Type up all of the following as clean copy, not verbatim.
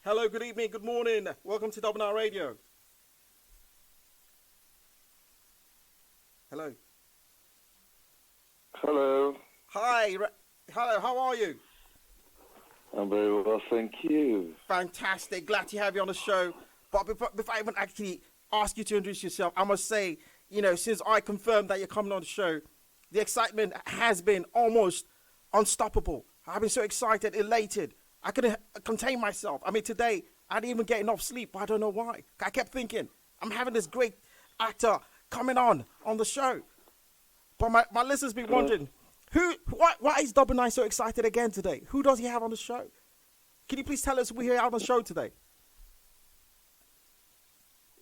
Hello, good evening, good morning. Welcome to Double9radio. Hello. Hello. Hi. Hello, how are you? I'm very well, thank you. Fantastic. Glad to have you on the show. But before I even actually ask you to introduce yourself, I must say, since I confirmed that you're coming on the show, the excitement has been almost unstoppable. I've been so excited, elated. I couldn't contain myself. I mean, today, I didn't even get enough sleep. I don't know why. I kept thinking, I'm having this great actor coming on the show. But my listeners be wondering, why is Double9 so excited again today? Who does he have on the show? Can you please tell us who we have on the show today?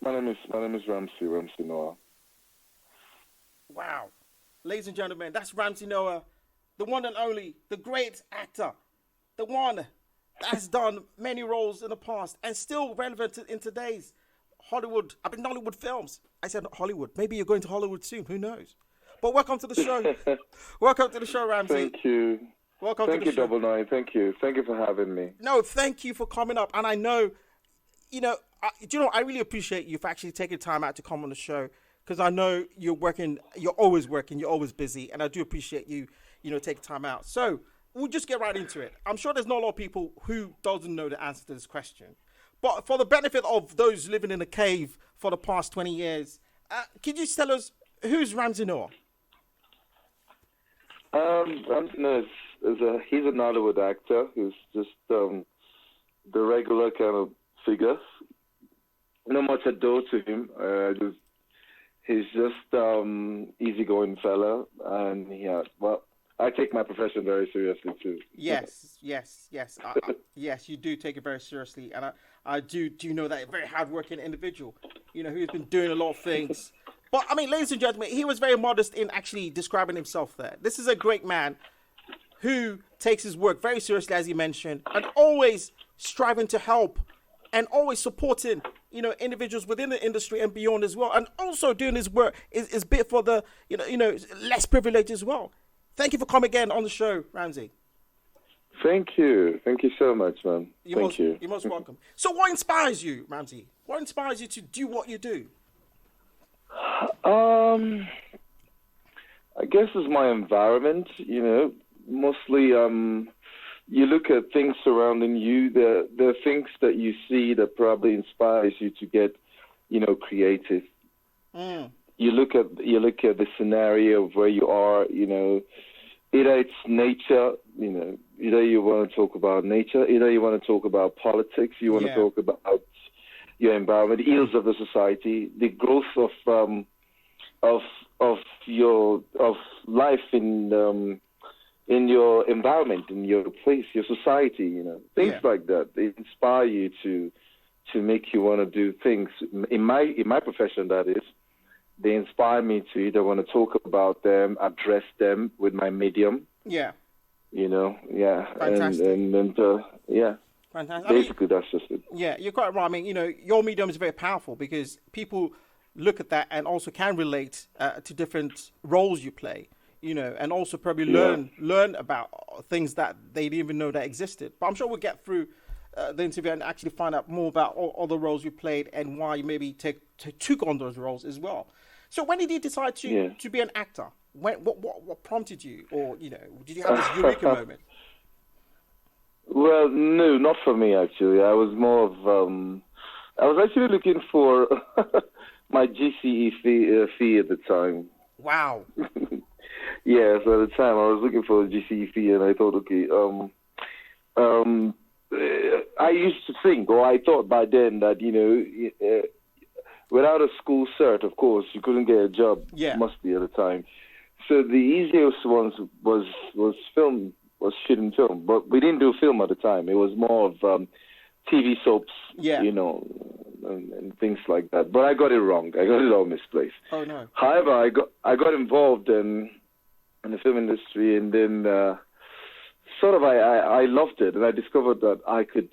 My name is Ramsey Noah. Wow. Ladies and gentlemen, that's Ramsey Noah, the one and only, the great actor, the one that has done many roles in the past and still relevant in today's Nollywood films. I said Hollywood. Maybe you're going to Hollywood soon. Who knows? But welcome to the show. Welcome to the show, Ramsey. Thank you. Welcome to the show. Double9. Thank you. Thank you for having me. No, thank you for coming up. And I know, I really appreciate you for actually taking time out to come on the show because I know you're always working, you're always busy. And I do appreciate you, taking time out. So we'll just get right into it. I'm sure there's not a lot of people who doesn't know the answer to this question. But for the benefit of those living in a cave for the past 20 years, can you just tell us who's Ramsey Noah? Ramsey Noah he's a Nollywood actor who's just the regular kind of figure. Not much ado to him. He's just easygoing fella, and I take my profession very seriously too. Yes. Yes, you do take it very seriously, and I do know that a very hardworking individual, who's been doing a lot of things. But I mean, ladies and gentlemen, he was very modest in actually describing himself there. This is a great man who takes his work very seriously, as he mentioned, and always striving to help and always supporting, individuals within the industry and beyond as well. And also doing his work is bit for the, less privileged as well. Thank you for coming again on the show, Ramsey. Thank you. Thank you so much, man. You're most welcome. So what inspires you, Ramsey? What inspires you to do what you do? I guess it's my environment, mostly you look at things surrounding you, there are things that you see that probably inspires you to get, creative. You look at the scenario of where you are, either it's nature, either you want to talk about nature, either you want to talk about politics, you want to talk about your environment, the ills of the society, the growth of life in your environment, in your place, your society, things like that. They inspire you to make you want to do things. In my profession, that is, they inspire me to either want to talk about them, address them with my medium. Yeah. Fantastic. Fantastic. Basically, that's just it. Yeah, you're quite right. I mean, your medium is very powerful because people look at that and also can relate to different roles you play, and also probably learn about things that they didn't even know that existed. But I'm sure we'll get through the interview and actually find out more about all the roles you played and why you maybe took on those roles as well. So when did you decide to be an actor? What prompted you, or did you have this eureka moment? Well, no, not for me actually. I was more of I was actually looking for my GCE fee at the time. Wow. Yeah, so at the time I was looking for a GCE fee, and I thought, okay, I used to think, or I thought by then that without a school cert, of course, you couldn't get a job. Yeah. Mostly at the time. So the easiest ones was film. Was shooting film, but we didn't do film at the time. It was more of TV soaps, and things like that. But I got it wrong. I got it all misplaced. Oh no! However, I got involved in the film industry, and then I loved it, and I discovered that I could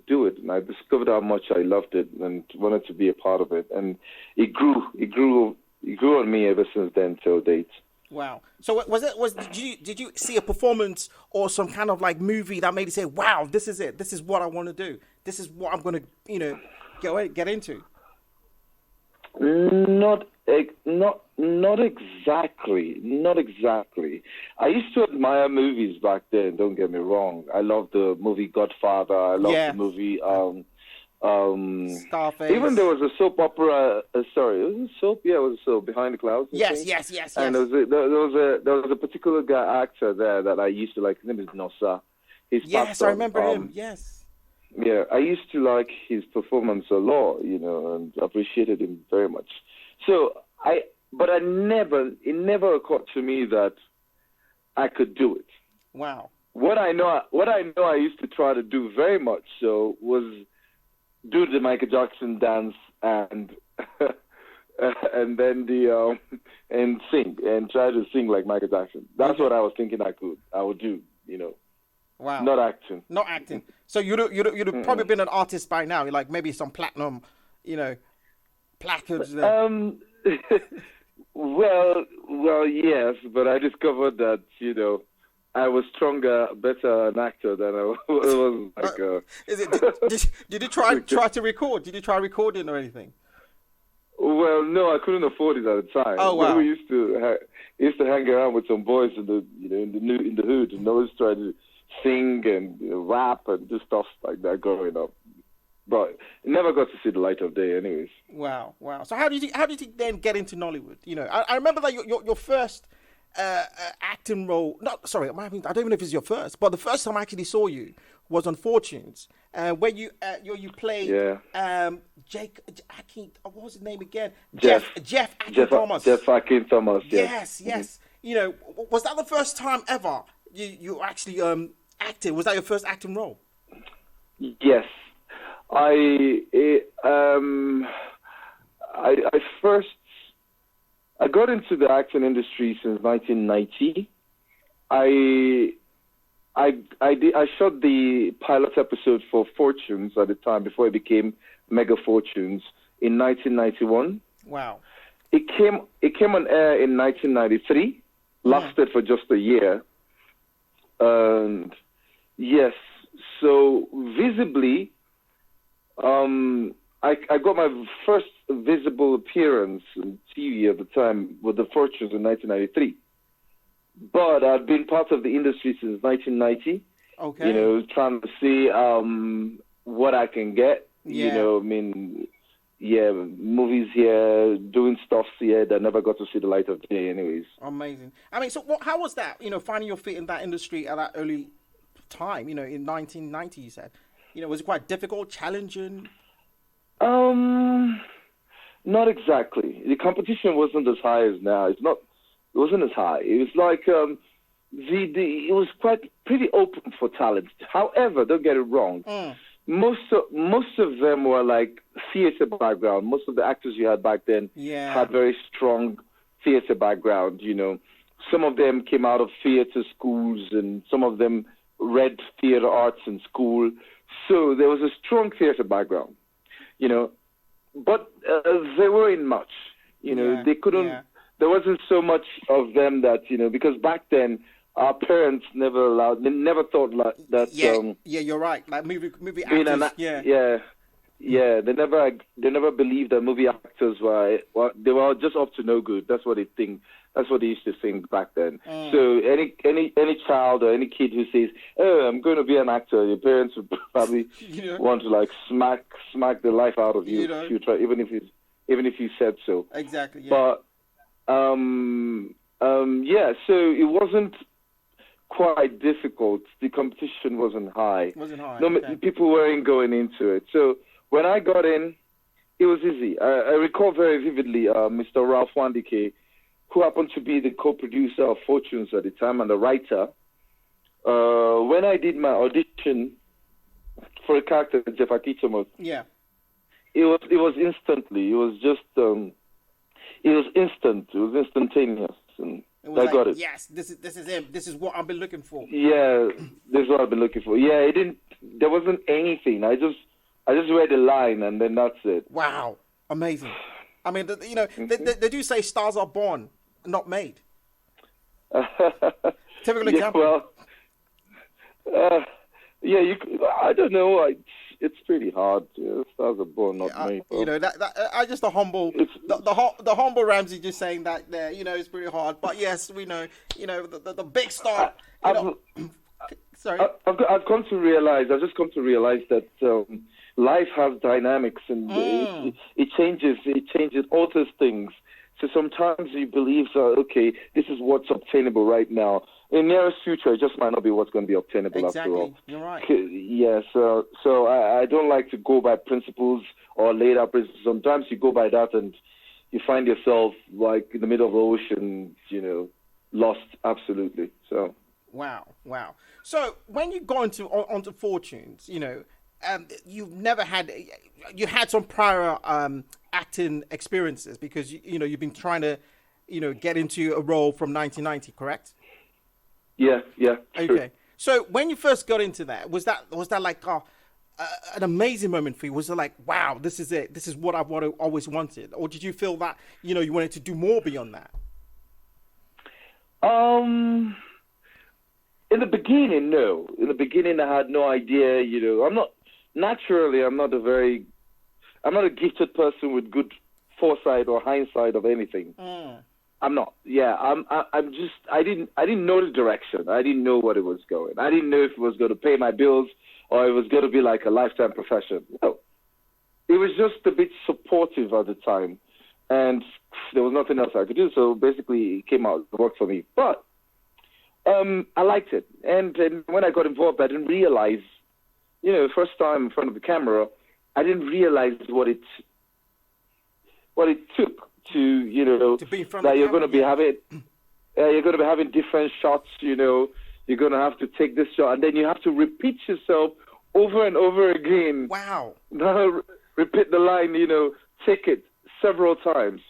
do it, and I discovered how much I loved it and wanted to be a part of it, and it grew on me ever since then till date. Wow. So did you see a performance or some kind of like movie that made you say, "Wow, this is it. This is what I want to do. This is what I'm going to, get into." Not exactly. Not exactly. I used to admire movies back then. Don't get me wrong. I loved the movie Godfather. I loved the movie Scarface. Even there was a soap opera. Sorry, it was a soap. Yeah, it was a soap, Behind the Clouds. Yes. And there was a particular actor there that I used to like. His name is Nossa. Yes, I remember him. Yes. Yeah, I used to like his performance a lot, and appreciated him very much. So it never occurred to me that I could do it. Wow. What I know I used to try to do very much so was do the Michael Jackson dance and and then and sing and try to sing like Michael Jackson. That's what I was thinking I would do, Wow. Not acting. Not acting. So you'd have probably been an artist by now, like maybe some platinum, placards. Well, yes, but I discovered that, I was stronger, better an actor than I was. Is it? Did you try to record? Did you try recording or anything? Well, no, I couldn't afford it at the time. Oh wow! We used to hang around with some boys in the in the hood, and always try to sing and rap and do stuff like that growing up. But never got to see the light of day, anyways. Wow. So how did you then get into Nollywood? I remember that your first acting role. I don't even know if it's your first, but the first time I actually saw you was on Fortunes, where you played Jake. What was his name again? Jeff Akin Thomas. Jeff Akin Thomas. Yes. Was that the first time ever you actually acted? Was that your first acting role? Yes. I got into the acting industry since 1990. I shot the pilot episode for Fortunes at the time before it became Mega Fortunes in 1991. Wow. It came on air in 1993. Lasted for just a year. And yes, so visibly, I got my first visible appearance on TV at the time with the Fortunes in 1993. But I've been part of the industry since 1990. Okay. Trying to see what I can get. Yeah. Movies here, doing stuff here that never got to see the light of day anyways. Amazing. So how was that, finding your feet in that industry at that early time, in 1990, you said? Was it quite difficult, challenging? Not exactly. The competition wasn't as high as now. It wasn't as high. It was like it was pretty open for talent. However, don't get it wrong. Most of them were like theater background. Most of the actors you had back then had very strong theater background. Some of them came out of theater schools, and some of them read theater arts in school. So there was a strong theater background, but they weren't much, they couldn't, there wasn't so much of them that, because back then our parents they never thought like that. You're right. Like movie actors. They never believed that movie actors they were just up to no good. That's what they think. That's what they used to think back then. So any child or any kid who says, "Oh, I'm going to be an actor," your parents would probably want to like smack the life out of you if you try, even if you said so. Exactly. Yeah. But so it wasn't quite difficult. The competition wasn't high. People weren't going into it. So when I got in, it was easy. I recall very vividly Mr. Ralph Wandike, who happened to be the co-producer of Fortunes at the time and the writer. When I did my audition for a character, Jeff Akin, it was instantly. It was just it was instant. It was instantaneous, and I got it. Yes, this is him. This is what I've been looking for. Yeah, this is what I've been looking for. Yeah, there wasn't anything. I just read the line, and then that's it. Wow, amazing. I mean, they do say stars are born, not made. Typical Yeah, example. well, I don't know. It's pretty hard. Stars are born, not made. You know that I just the humble the humble Ramsey just saying that there. You know, it's pretty hard. But yes, we know. You know the big star. Sorry. I've come to realize. I've just come to realize that life has dynamics and it changes. It changes, alters things. So sometimes you believe, okay, this is what's obtainable right now. In the nearest future, it just might not be what's going to be obtainable after all. You're right. Yeah, so I don't like to go by principles or laid out principles. Sometimes you go by that and you find yourself like in the middle of the ocean, lost absolutely. So. Wow. So when you go onto Fortunes, you've never had, you had some prior acting experiences because you've been trying to, get into a role from 1990, correct? Yeah. Okay. True. So when you first got into that, was that like an amazing moment for you? Was it like, wow, this is it? This is what I've always wanted? Or did you feel that, you wanted to do more beyond that? In the beginning, no. In the beginning, I had no idea. I'm not a gifted person with good foresight or hindsight of anything. I'm not. Yeah, I'm just. I didn't know the direction. I didn't know what it was going. I didn't know if it was going to pay my bills or it was going to be like a lifetime profession. No, it was just a bit supportive at the time, and there was nothing else I could do. So basically, it came out, it worked for me. But I liked it, and when I got involved, I didn't realize, first time in front of the camera, I didn't realize what it took to be in front of the camera, you're going to be having different shots. You're going to have to take this shot, and then you have to repeat yourself over and over again. Wow! Now repeat the line. Take it several times.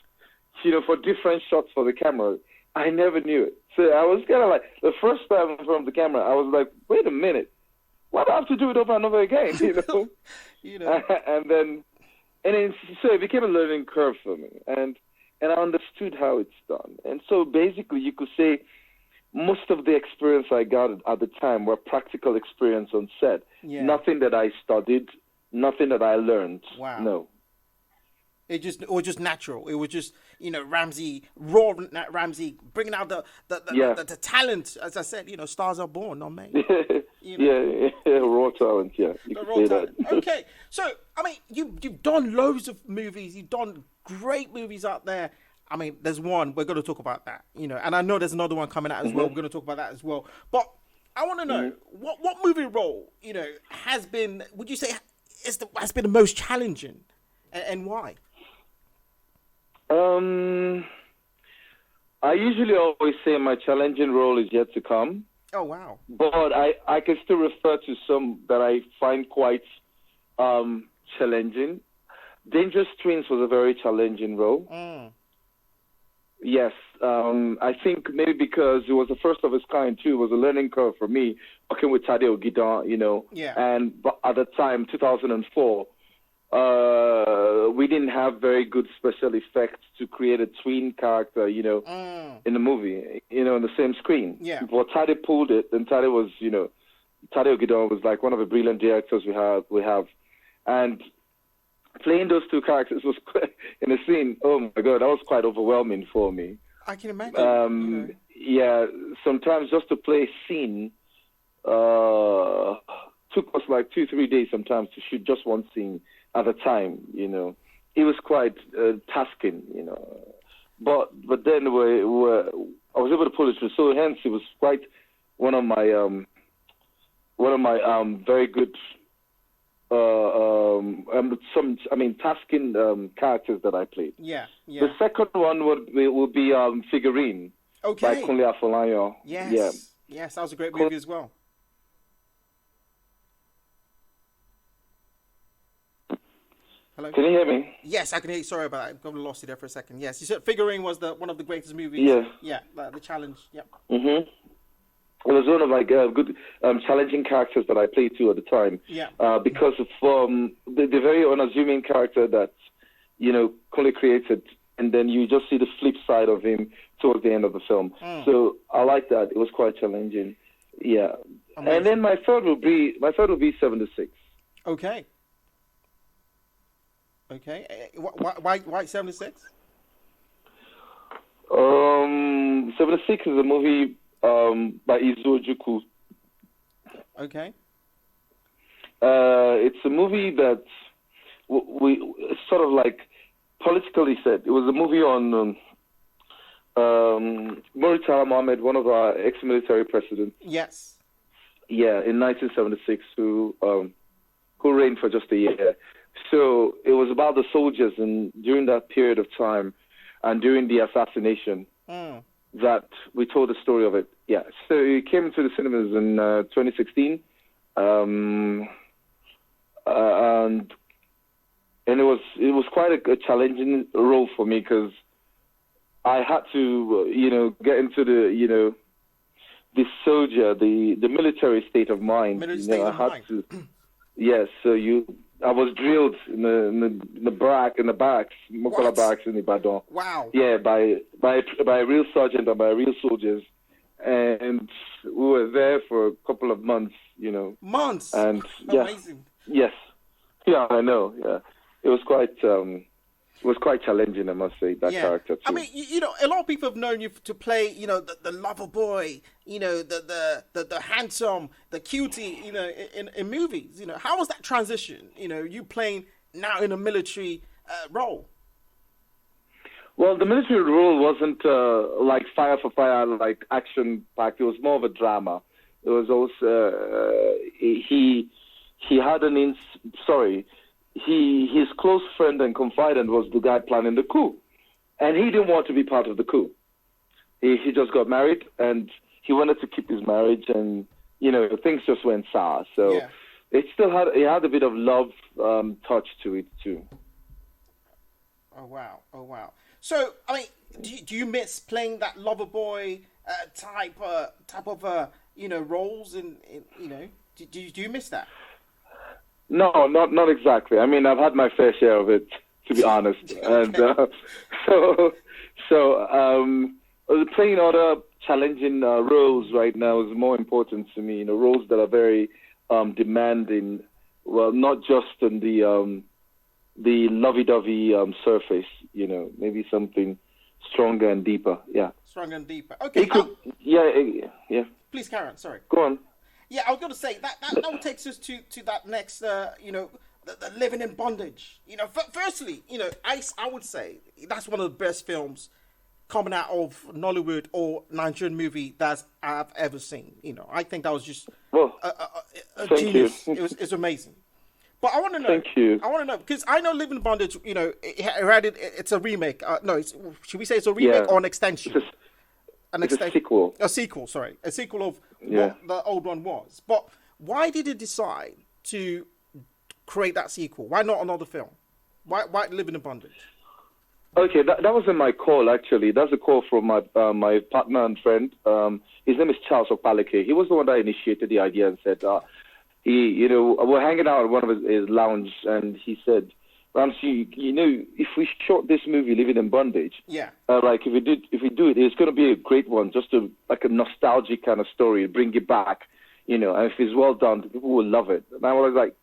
For different shots for the camera. I never knew it. So I was kind of like, the first time in front of the camera, I was like, wait a minute, why do I have to do it over and over again? And then so it became a learning curve for me, and I understood how it's done. And so basically, you could say most of the experience I got at the time were practical experience on set. Yeah. Nothing that I studied, nothing that I learned. Wow. No. It was just natural. It was just, Ramsey bringing out the talent. As I said, stars are born, not made. Yeah, raw talent. Yeah, you can say that. Okay, so I mean, you've done loads of movies. You've done great movies out there. I mean, there's one we're going to talk about that. And I know there's another one coming out as well. We're going to talk about that as well. But I want to know what movie role has been. Would you say has been the most challenging, and why? I usually always say my challenging role is yet to come. Oh, wow. But I can still refer to some that I find quite challenging. Dangerous Twins was a very challenging role. Yes. I think maybe because it was the first of its kind, too. It was a learning curve for me, working with Tadeo Gidan, Yeah. And at the time, 2004, we didn't have very good special effects to create a twin character, in the movie, in the same screen. Yeah. But Tade pulled it, and Tade was, Tadeo Gidan was like one of the brilliant directors we have. And playing those two characters was in a scene, oh my God, that was quite overwhelming for me. I can imagine. Yeah, sometimes just to play a scene took us like 2-3 days sometimes to shoot just one scene at a time, It was quite tasking, But then I was able to pull it through. So hence it was quite one of my very good tasking characters that I played. Yeah. The second one would be Figurine by Kunle Afolayan. Yes, that was a great movie as well. Hello? Can you hear me? Yes, I can hear you. Sorry about that. I probably lost you there for a second. Yes, you said Figurine was one of the greatest movies. Yeah, the challenge. Yep. It was one of my good challenging characters that I played too at the time. Yeah. Because of the very unassuming character that Kunle created, and then you just see the flip side of him towards the end of the film. So I like that. It was quite challenging. Yeah. Amazing. And then my third will be 76. Okay. Okay. Why 76? 76 is a movie by Izuo Juku. Okay. It's a movie that we sort of like politically said. It was a movie on Murtala Mohammed, one of our ex-military presidents. Yes. Yeah, in 1976, who reigned for just a year. So it was about the soldiers, and during that period of time, and during the assassination, that we told the story of it. Yeah. So it came to the cinemas in 2016, and it was quite a challenging role for me because I had to get into the the soldier, the military state of mind. Yes. So I was drilled in the barracks, Mokola barracks in Ibadan. Wow. Yeah, by a real sergeant and by real soldiers, and we were there for a couple of months. Months. And yeah. Amazing. Yes. Yeah, I know. Yeah, it was quite challenging, I must say, that character too. I mean, a lot of people have known you to play, the lover boy, the handsome, the cutie, in movies. How was that transition? You playing now in a military role. Well, the military role wasn't like fire for fire, like action packed. It was more of a drama. It was also he had his close friend and confidant was the guy planning the coup, and he didn't want to be part of the coup. He just got married, and he wanted to keep his marriage, and things just went sour. So it had a bit of love touch to it too. Oh wow! So I mean, do you miss playing that lover boy type of roles in do you miss that? No, not exactly. I mean, I've had my fair share of it, to be honest. And playing other challenging roles right now is more important to me. Roles that are very demanding. Well, not just in the lovey-dovey surface. Maybe something stronger and deeper. Yeah. Stronger and deeper. Okay. Yeah. Please, Karen. Sorry. Go on. Yeah, I was going to say that takes us to that next, the living in bondage. Firstly, I would say that's one of the best films coming out of Nollywood or Nigerian movie that I've ever seen. I think that was just a genius. It's amazing. But I want to know. Thank you. I want to know because I know Living in Bondage. It's a remake. Should we say it's a remake or an extension? It's a sequel. A sequel, sorry. A sequel of what the old one was. But why did you decide to create that sequel? Why not another film? Why Living in Bondage? Okay, that wasn't my call, actually. That's a call from my partner and friend. His name is Charles Opaleke. He was the one that initiated the idea and said, we're hanging out at one of his lounge, and he said, Ramsey, if we shot this movie, Living in Bondage, if we do it, it's going to be a great one, just a nostalgic kind of story, bring it back, and if it's well done, people will love it. And I was like,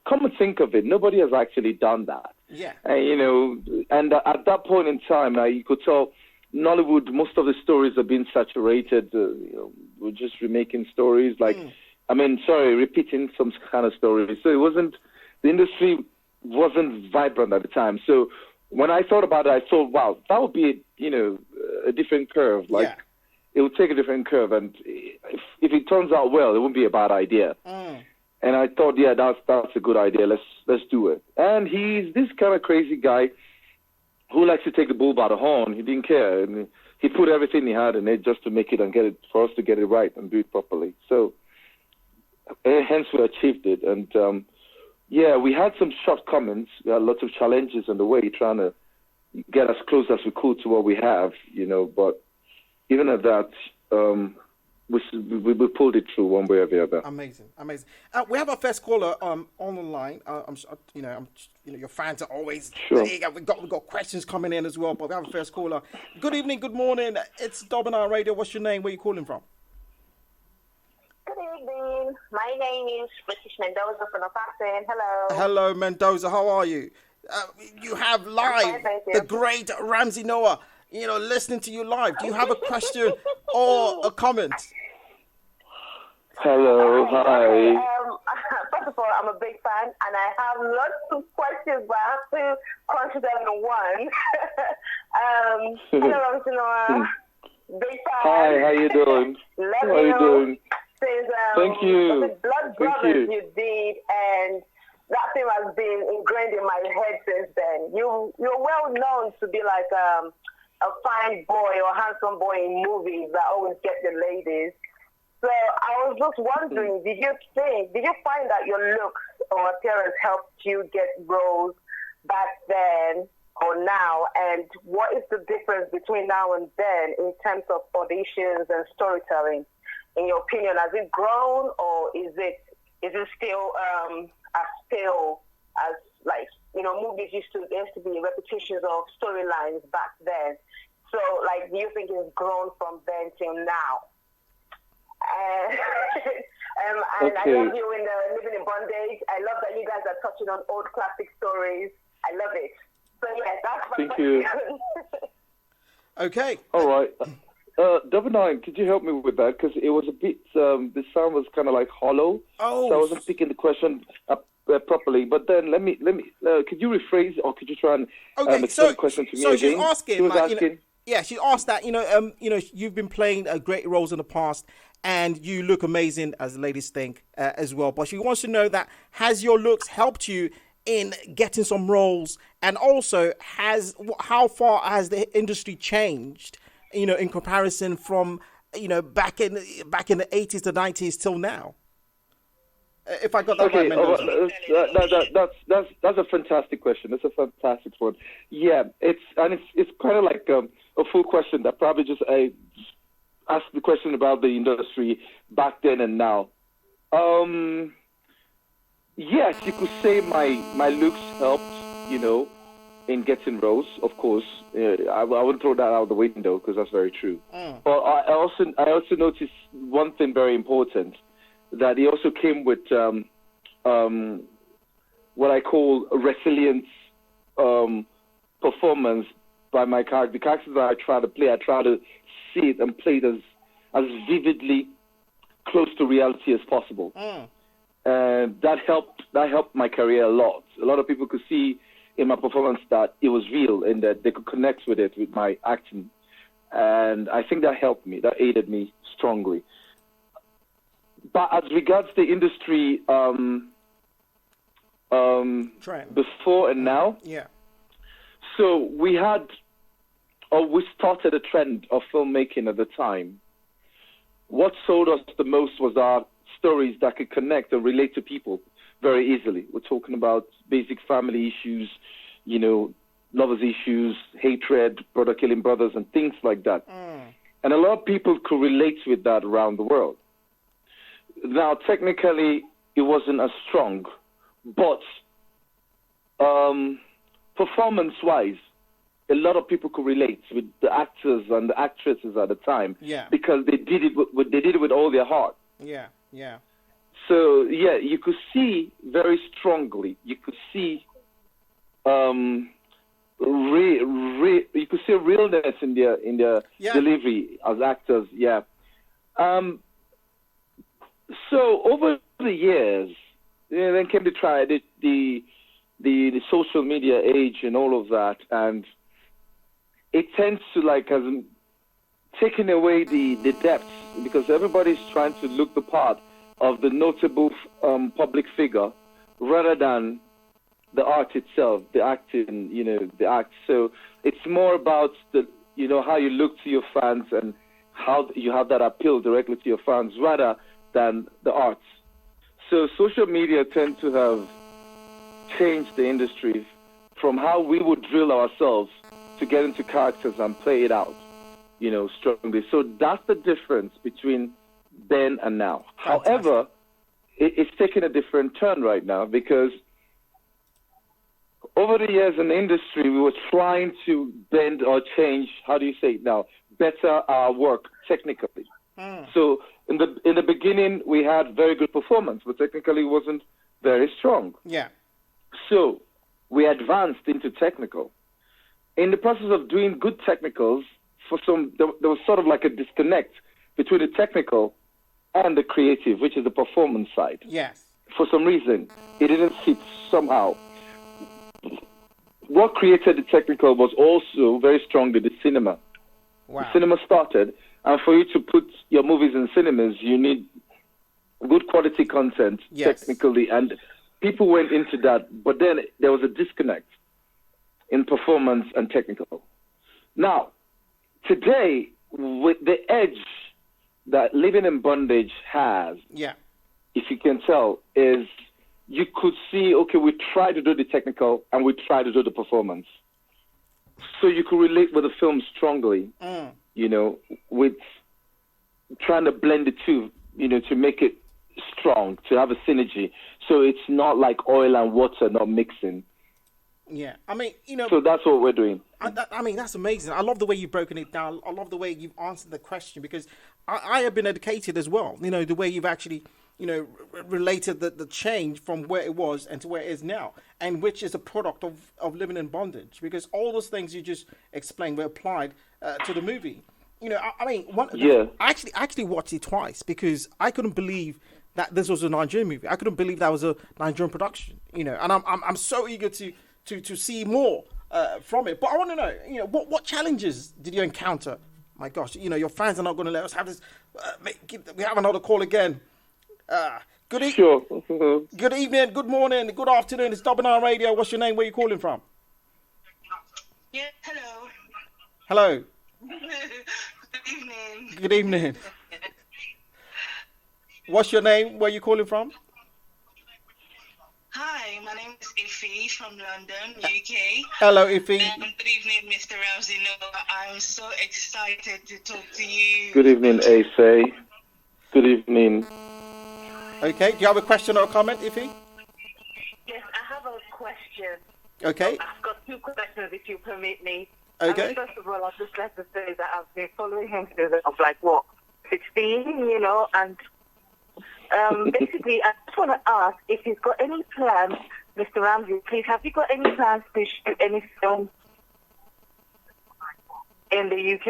come and think of it. Nobody has actually done that. Yeah. And at that point in time, you could tell Nollywood, most of the stories have been saturated. We're just remaking stories, repeating some kind of stories. So the industry wasn't vibrant at the time. So when I thought about it, I thought, wow, that would be a different curve. It would take a different curve, and if it turns out well, it wouldn't be a bad idea. And I thought, that's a good idea. Let's do it. And he's this kind of crazy guy who likes to take the bull by the horn. He didn't care, and he put everything he had in it just to make it and get it for us to get it right and do it properly. So hence we achieved it. And we had some shortcomings. We had lots of challenges on the way, trying to get as close as we could to what we have, But even at that, we pulled it through one way or the other. Amazing. We have our first caller on the line. Your fans are always. Sure. We've got questions coming in as well, but we have a first caller. Good evening, good morning. It's Double9radio. What's your name? Where are you calling from? Good evening. My name is British Mendoza from Northampton. Hello. Hello, Mendoza. How are you? You have live the great Ramsey Noah. Listening to you live. Do you have a question or a comment? Hello, hi. First of all, I'm a big fan, and I have lots of questions, but I have to concentrate them in one. Hello, Ramsey Noah. Big fan. Hi, how you doing? How are you doing? Since, Thank you. The Blood Brothers you did, and that thing has been ingrained in my head since then. You're well known to be like a fine boy or handsome boy in movies that always get the ladies. So I was just wondering, did you find that your looks or appearance helped you get roles back then or now? And what is the difference between now and then in terms of auditions and storytelling? In your opinion, has it grown, or is it still as stale as, like, movies used to be repetitions of storylines back then? So, like, do you think it's grown from then till now? And Okay. I love you in Living in Bondage. I love that you guys are touching on old classic stories. I love it. So, yeah, that's my Thank you. Okay. All right. Double9, could you help me with that? Because it was a bit, the sound was kind of like hollow. Oh. So I wasn't picking the question up properly. But then could you rephrase, or could you try and explain the question to me again? So she's asking, She was asking. she asked that, you've been playing great roles in the past, and you look amazing, as the ladies think, as well. But she wants to know that, has your looks helped you in getting some roles? And also, how far has the industry changed, in comparison from, back in the 80s to 90s till now? If I got that right, Mendoza. That's a fantastic question. That's a fantastic one. Yeah, it's kind of like a full question that probably just asked the question about the industry back then and now. Yes, you could say my looks helped, in getting roles. Of course, I wouldn't throw that out the window, because that's very true. But I also noticed one thing very important, that he also came with what I call a resilience performance by my character. The characters that I try to play, I try to see it and play it as vividly close to reality as possible. And that helped my career a lot. A lot of people could see in my performance that it was real and that they could connect with it, with my acting. And I think that helped me, that aided me strongly. But as regards the industry before and now, so we started a trend of filmmaking at the time. What sold us the most was our stories that could connect and relate to people very easily. We're talking about basic family issues, lovers issues, hatred, brother killing brothers, and things like that. And a lot of people could relate with that around the world. Now, technically, it wasn't as strong, but performance-wise, a lot of people could relate with the actors and the actresses at the time, because they did it with all their heart. So you could see very strongly. You could see you could see realness in their delivery as actors. So over the years, then came the social media age and all of that, and it tends to has taken away the depth, because everybody's trying to look the part of the notable public figure rather than the art itself, the acting, the act. So it's more about how you look to your fans and how you have that appeal directly to your fans rather than the arts. So social media tend to have changed the industry from how we would drill ourselves to get into characters and play it out, strongly. So that's the difference between then and now. Fantastic. However, it's taken a different turn right now because over the years in the industry, we were trying to bend or change, how do you say it now, better our work technically. So in the beginning, we had very good performance, but technically it wasn't very strong. Yeah. So we advanced into technical. In the process of doing good technicals, there was sort of like a disconnect between the technical and the creative, which is the performance side. Yes. For some reason, it didn't fit somehow. What created the technical was also very strongly the cinema. Wow. The cinema started, and for you to put your movies in cinemas, you need good quality content, Yes. technically, and people went into that, but then there was a disconnect in performance and technical. Now, today, with the edge that Living in Bondage has, Yeah. if you can tell, is you could see, okay, we try to do the technical and we try to do the performance. So you could relate with the film strongly, you know, with trying to blend the two, you know, to make it strong, to have a synergy. So it's not like oil and water not mixing. Yeah. I mean, you know. So that's what we're doing. I mean, that's amazing. I love the way you've broken it down. I love the way you've answered the question because I have been educated as well. You know, the way you've actually, you know, related the change from where it was and to where it is now, and which is a product of Living in Bondage, because all those things you just explained were applied to the movie. You know, I mean, I actually watched it twice because I couldn't believe that this was a Nigerian movie. I couldn't believe that was a Nigerian production. You know, and I'm so eager to see more from it. But I want to know, you know, what challenges did you encounter? My gosh, you know, your fans are not going to let us have this. We have another call again. Good evening, good morning, good afternoon. It's Double9radio. What's your name? Where are you calling from? Yeah, hello. Hello. Good evening. Good evening. What's your name? Where are you calling from? Hi, my name is Ify from London, UK. Hello, Ify. Good evening, Mr. Ramsey Noah. I'm so excited to talk to you. Good evening, Ace. Good evening. Okay, do you have a question or a comment, Ify? Yes, I have a question. Okay. I've got two questions, if you permit me. Okay. I mean, first of all, I'd just like to say that I've been following him since I was like, 16, you know, and basically, I just want to ask if he's got any plans, Mr. Ramsey, please, have you got any plans to shoot any film in the UK?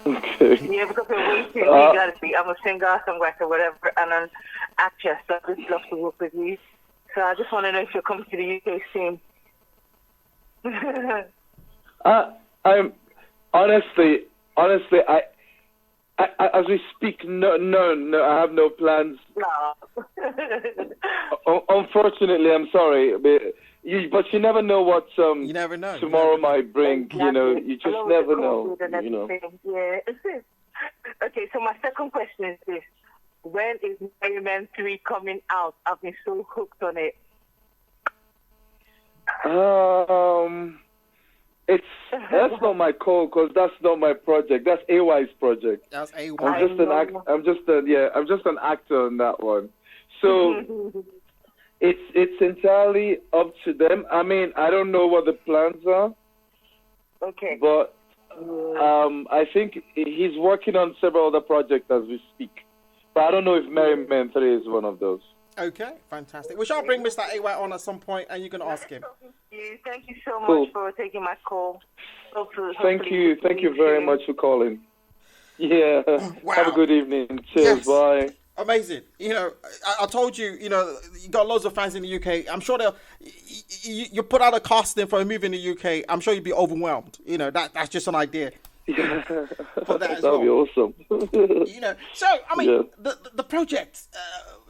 Okay. Yeah, because we're waiting legally. I'm a singer, songwriter, whatever, and an actress, so I'd just love to work with you. So I just want to know if you're coming to the UK soon. I'm honestly, I as we speak, no, I have no plans. No. Unfortunately, I'm sorry, but you never know what You never know. tomorrow might bring. Exactly. You know, you just Along with never the know. COVID and You know. everything. Yeah. Okay, so my second question is this: when is Merry Men 3 coming out? I've been so hooked on it. That's not my call because that's not my project. That's AY's project. That's A1. I'm just an actor on that one. So it's entirely up to them. I mean, I don't know what the plans are. Okay. But I think he's working on several other projects as we speak. But I don't know if Merry Men 3 is one of those. Okay, fantastic. We shall bring Mr. AY on at some point, and you can ask him. Thank you so much Cool. for taking my call. Thank you very much for calling. Yeah. Wow. Have a good evening. Cheers. Yes. Bye. Amazing. You know, I told you, you know, you got loads of fans in the UK. I'm sure they'll. You put out a casting for a movie in the UK. I'm sure you'd be overwhelmed. You know, that's just an idea. For that as That'll be well. awesome. You know, so I mean, the project,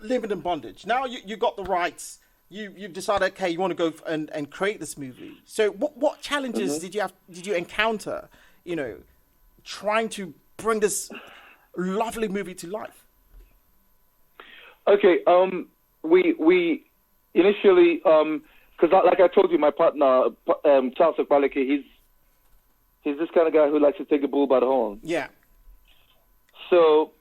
Living in Bondage. Now you got the rights. You've decided, okay, you want to go and create this movie. So what challenges did you encounter? You know, trying to bring this lovely movie to life. Okay. We initially because like I told you, my partner Charles Okbaleke, He's this kind of guy who likes to take the bull by the horn. Yeah. So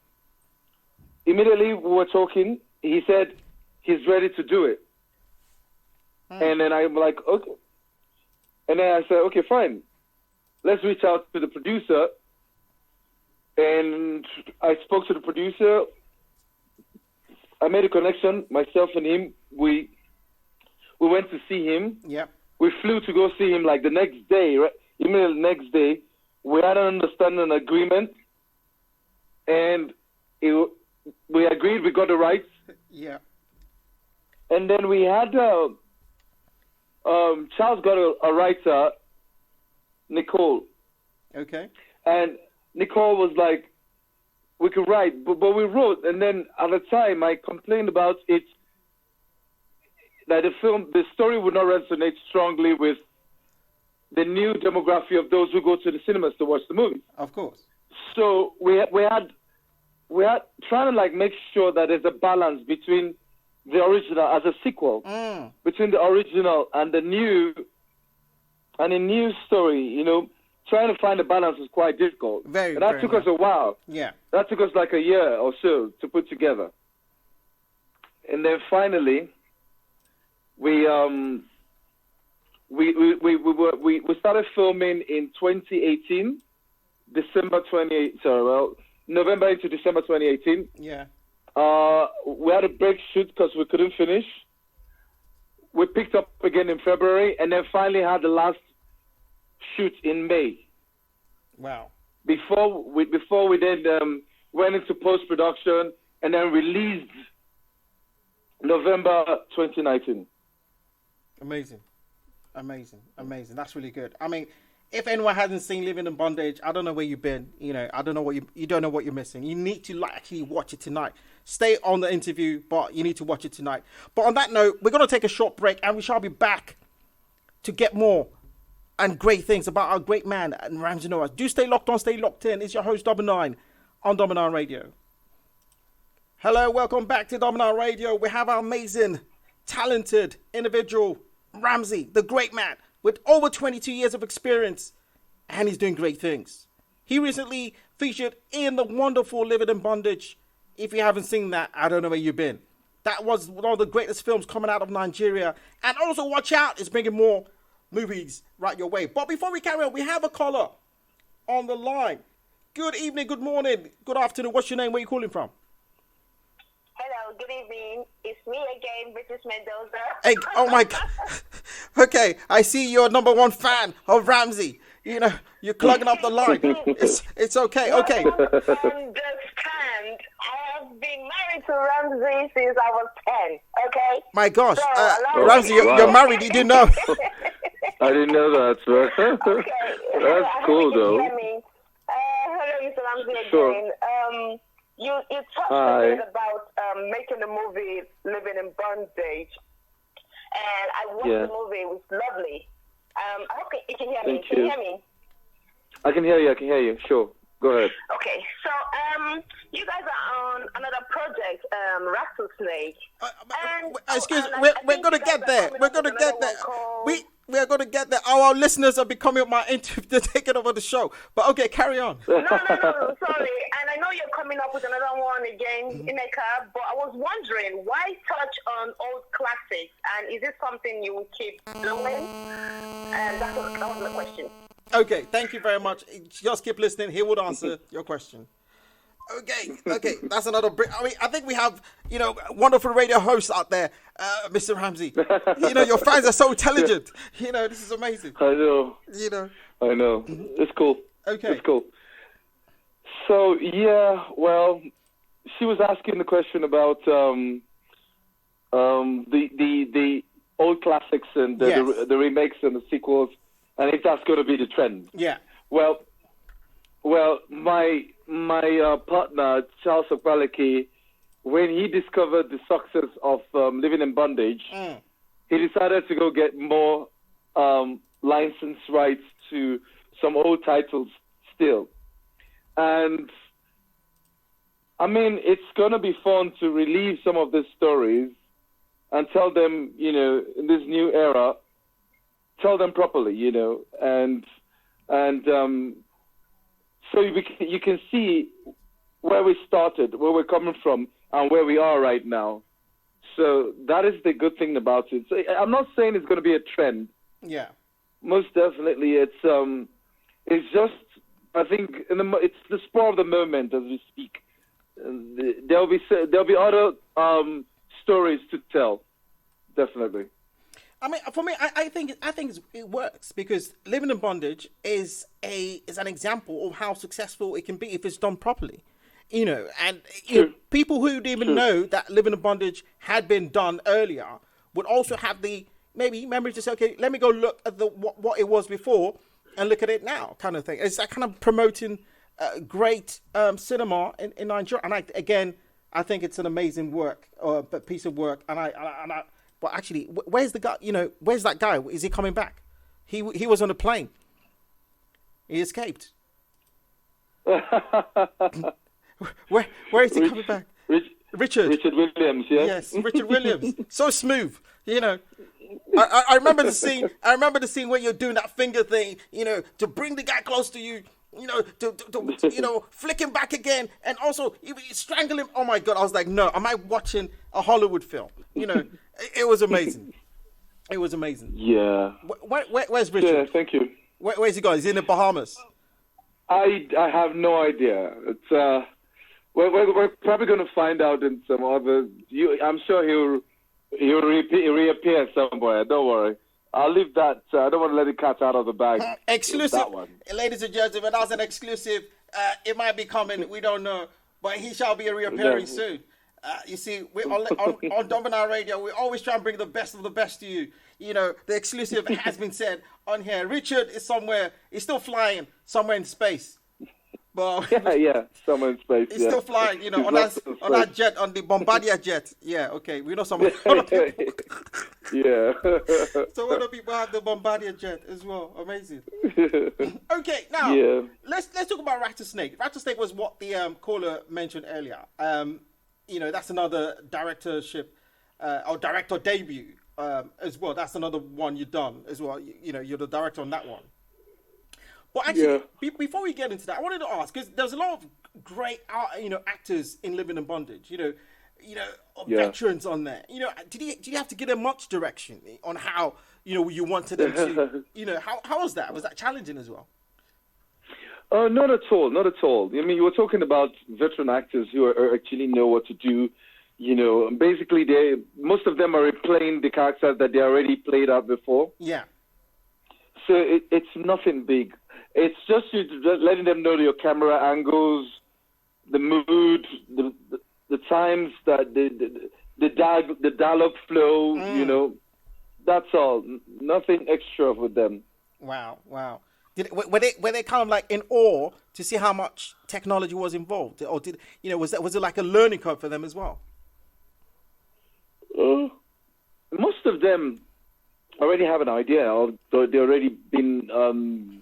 immediately we were talking. He said he's ready to do it. And then I'm like, okay. And then I said, okay, fine. Let's reach out to the producer. And I spoke to the producer. I made a connection, myself and him. We went to see him. Yeah. We flew to go see him like the next day, right? Immediately the next day, we had an understanding, an agreement. And we agreed, we got the rights. Yeah. And then we had, Charles got a writer, Nicole. Okay. And Nicole was like, we could write, but we wrote. And then at the time, I complained about it, that the story would not resonate strongly with the new demography of those who go to the cinemas to watch the movie. Of course. So we had trying to like make sure that there's a balance between the original as a sequel, between the original and the new story. You know, trying to find a balance was quite difficult. Very. And that took us a while. Yeah. That took us like a year or so to put together. And then finally, we started filming in 2018, November into December 2018. Yeah. We had a break shoot because we couldn't finish. We picked up again in February, and then finally had the last shoot in May. Wow. Before we then went into post-production and then released November 2019. Amazing. That's really good. I mean, if anyone hasn't seen Living in Bondage, I don't know where you've been. You know, I don't know you don't know what you're missing. You need to actually watch it tonight. Stay on the interview, but you need to watch it tonight. But on that note, we're going to take a short break, and we shall be back to get more and great things about our great man, Ramsey Noah. Do stay locked on, stay locked in. It's your host, Double9, on Double9radio. Hello, welcome back to Double9radio. We have our amazing, talented individual, Ramsey, the great man, with over 22 years of experience, and he's doing great things. He recently featured in the wonderful Living in Bondage. If you haven't seen that, I don't know where you've been. That was one of the greatest films coming out of Nigeria. And also, watch out, it's bringing more movies right your way. But before we carry on, we have a caller on the line. Good evening, good morning, good afternoon. What's your name? Where are you calling from? Hello, good evening. It's me again, British Mendoza. Hey, oh my God. Okay, I see you're number one fan of Ramsey. You know, you're clogging up the line. It's okay, okay. Understand, I have been married to Ramsey since I was 10, okay? My gosh, So, Ramsey, you're married, you didn't know. I didn't know that, sir. Okay. That's cool, though. Hello, Mr. Ramsey again. Sure. You talked a bit about making the movie Living in Bondage, and I watched the movie. It was lovely. I hope you can hear me. Thank Can you. you hear me? I can hear you. Sure. Go ahead. Okay, so you guys are on another project, Rattlesnake. Excuse me, we're going to get there. We're going to get there. We are going to get there. Our listeners are becoming my interview. They're taking over the show. But okay, carry on. No, sorry. And I know you're coming up with another one again, Ineka, but I was wondering, why touch on old classics? And is it something you will keep doing? And that was the question. Okay, thank you very much. Just keep listening. He would answer your question. Okay, that's another. I think we have, wonderful radio hosts out there, Mr. Ramsey. Your fans are so intelligent. This is amazing. I know. I know. It's cool. Okay. It's cool. So, yeah, well, she was asking the question about the old classics and the remakes and the sequels, and if that's going to be the trend. Yeah. Well, my partner, Charles Okbaleki, when he discovered the success of Living in Bondage, he decided to go get more license rights to some old titles still. And, I mean, it's going to be fun to relive some of these stories and tell them, in this new era, tell them properly, and And so you can see where we started, where we're coming from, and where we are right now. So that is the good thing about it. So I'm not saying it's going to be a trend. Yeah. Most definitely, it's just, I think it's the spur of the moment as we speak. There'll be other stories to tell, definitely. I mean, for me, I think it works because Living in Bondage is an example of how successful it can be if it's done properly. You know, and people who didn't even know that Living in Bondage had been done earlier would also have the memory to say, okay, let me go look at what it was before and look at it now, kind of thing. It's that kind of promoting great cinema in Nigeria. And I think it's an amazing piece of work. But actually, where's the guy? You know, where's that guy? Is he coming back? He was on a plane. He escaped. Where is he coming back? Richard Williams, yeah. Yes, Richard Williams. So smooth, you know. I remember the scene. I remember the scene where you're doing that finger thing, you know, to bring the guy close to you, you know, to flick him back again, and also you strangle him. Oh my God! I was like, no, am I watching a Hollywood film? You know, it was amazing. It was amazing. Yeah. Where's Richard? Yeah, thank you. Where's he going? He's in the Bahamas. I have no idea. It's we're probably going to find out in some other. I'm sure he'll reappear somewhere. Don't worry. I'll leave that. I don't want to let the cat out of the bag. Exclusive, that one. Ladies and gentlemen. That's an exclusive. It might be coming. We don't know, but he shall be reappearing soon. You see, we on Double9radio. We always try and bring the best of the best to you. You know, the exclusive has been said on here. Richard is somewhere. He's still flying somewhere in space. But yeah, somewhere in space. He's still flying, you know, on that jet, on the Bombardier jet. Yeah, okay, we know some. Yeah. So other people have the Bombardier jet as well. Amazing. Okay, now let's talk about Rattlesnake. Rattlesnake was what the caller mentioned earlier. You know, that's another directorship or director debut as well. That's another one you've done as well. You know, you're the director on that one. But actually, before we get into that, I wanted to ask, because there's a lot of great, actors in Living in Bondage. Veterans on there. You know, did you have to give them much direction on how you wanted them to? How was that? Was that challenging as well? Not at all. Not at all. I mean, you were talking about veteran actors who actually know what to do. You know, basically, most of them are replaying the characters that they already played out before. Yeah. So it's nothing big. It's just letting them know your camera angles, the mood, the times that the dialogue flow. You know, that's all. Nothing extra with them. Wow. Were they kind of like in awe to see how much technology was involved, or was it like a learning curve for them as well? Most of them already have an idea, or they're already been.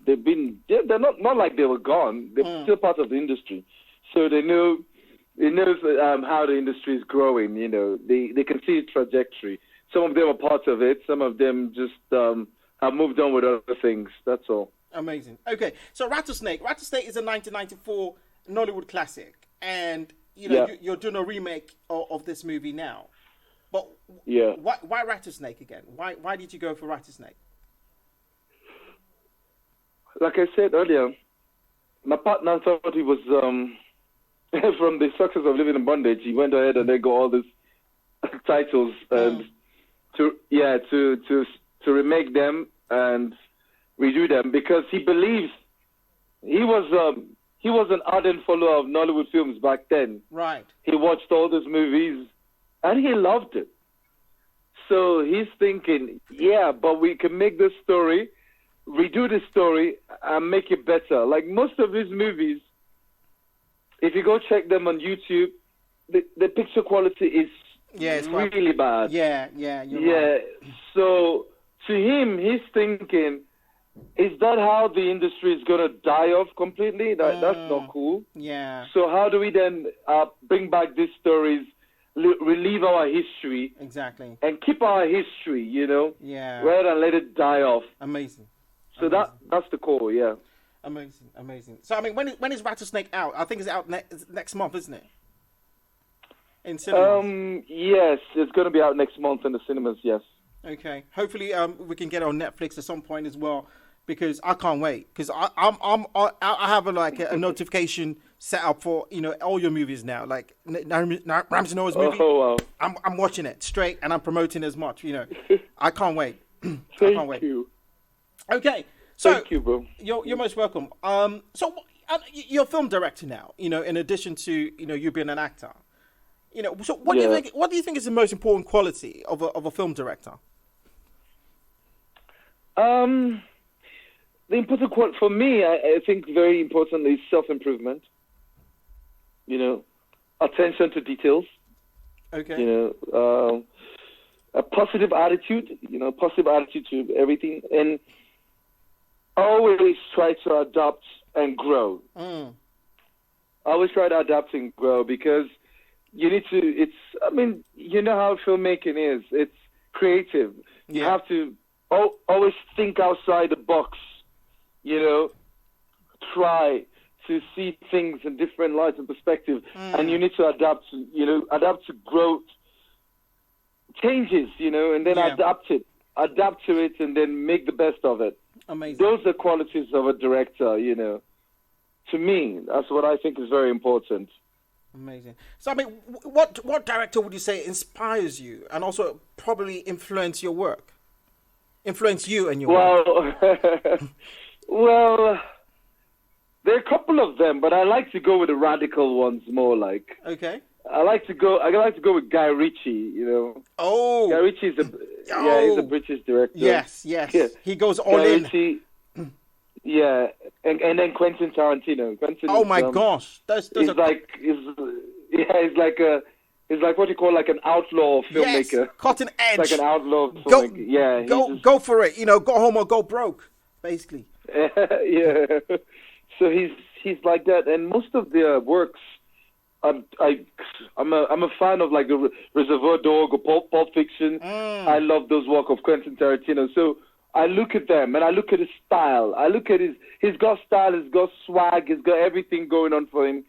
They're not like they were gone. They're still part of the industry, so they know. It knows how the industry is growing. You know, they can see its trajectory. Some of them are part of it. Some of them just have moved on with other things. That's all. Amazing. Okay, so Rattlesnake. Rattlesnake is a 1994 Nollywood classic, and you're doing a remake of this movie now. But why Rattlesnake again? Why did you go for Rattlesnake? Like I said earlier, my partner thought he was from the success of Living in Bondage. He went ahead and they got all these titles and to remake them and redo them, because he believes he was an ardent follower of Nollywood films back then. Right. He watched all those movies and he loved it. So he's thinking, but we can make this story, redo the story, and make it better. Like most of his movies, if you go check them on YouTube, the picture quality is really bad. Right. So to him, he's thinking, is that how the industry is going to die off completely? That's not cool. Yeah. So how do we then bring back these stories, relieve our history, exactly, and keep our history, Yeah. rather than let it die off? Amazing. So that's the core, yeah. Amazing, amazing. So I mean, when is Rattlesnake out? I think it's out next month, isn't it? In cinemas. Yes, it's going to be out next month in the cinemas. Yes. Okay. Hopefully, we can get it on Netflix at some point as well, because I can't wait. Because I have a notification set up for all your movies now. Like Ramsey Noah's movie. Oh wow. I'm watching it straight and I'm promoting as much. I can't wait. I can't wait. Thank you. Okay. So Thank you, bro. You're most welcome. So you're a film director now. In addition to you being an actor. So what do you think? What do you think is the most important quality of a film director? The important quality for me, I think, very importantly, is self-improvement. Attention to details. Okay. A positive attitude. Positive attitude to everything, and always try to adapt and grow. Always try to adapt and grow, because you need to. How filmmaking is. It's creative. You have to always think outside the box. Try to see things in different lights and perspective, and you need to adapt to growth, changes, and then adapt to it, and then make the best of it. Amazing. Those are qualities of a director, To me, that's what I think is very important. Amazing. So, I mean, what director would you say inspires you and also probably influence your work? Influence you and your work? Well, there are a couple of them, but I like to go with the radical ones more. Like, okay, I like to go with Guy Ritchie. Oh, Guy Ritchie he's a British director. Yes. Yeah. He goes all Guy in. Ritchie, yeah, and then Quentin Tarantino. Oh my gosh, he's like what you call like an outlaw filmmaker. Yes, cutting edge. Like an outlaw filmmaker. Go for it. Go home or go broke, basically. Yeah. So he's like that, and most of their works, I'm a fan of, like the Reservoir Dog or Pulp Fiction. I love those work of Quentin Tarantino. So I look at them and I look at his style. I look at he's got style, he's got swag, he's got everything going on for him